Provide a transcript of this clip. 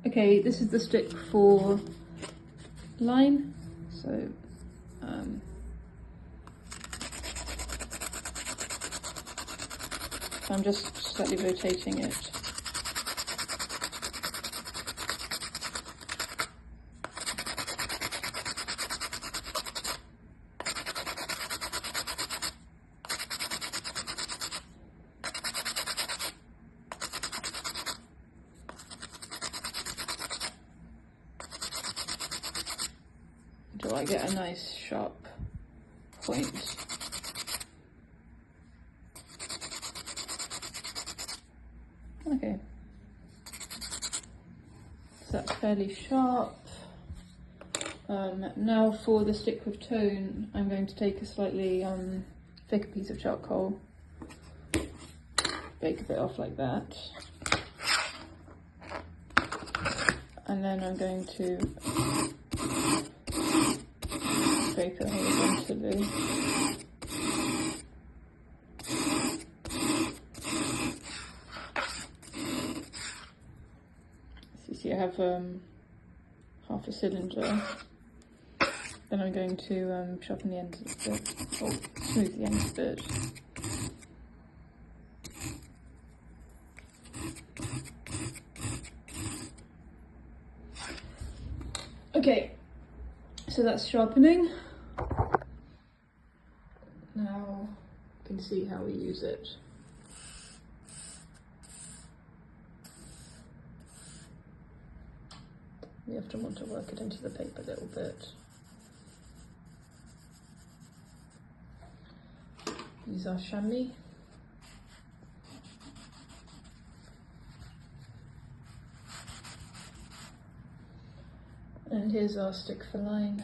Okay, this is the stick for line, so I'm just slightly rotating it. Until I get a nice sharp point. Okay, so that's fairly sharp. Now for the stick with tone, I'm going to take a slightly thicker piece of charcoal, bake a bit off like that, and then I'm going to scrape it horizontally. So you see I have half a cylinder. Then I'm going to sharpen the ends of it, or smooth the ends of it. Okay, so that's sharpening. Now you can see how we use it. You have to want to work it into the paper a little bit. Use our chamois. And here's our stick for line.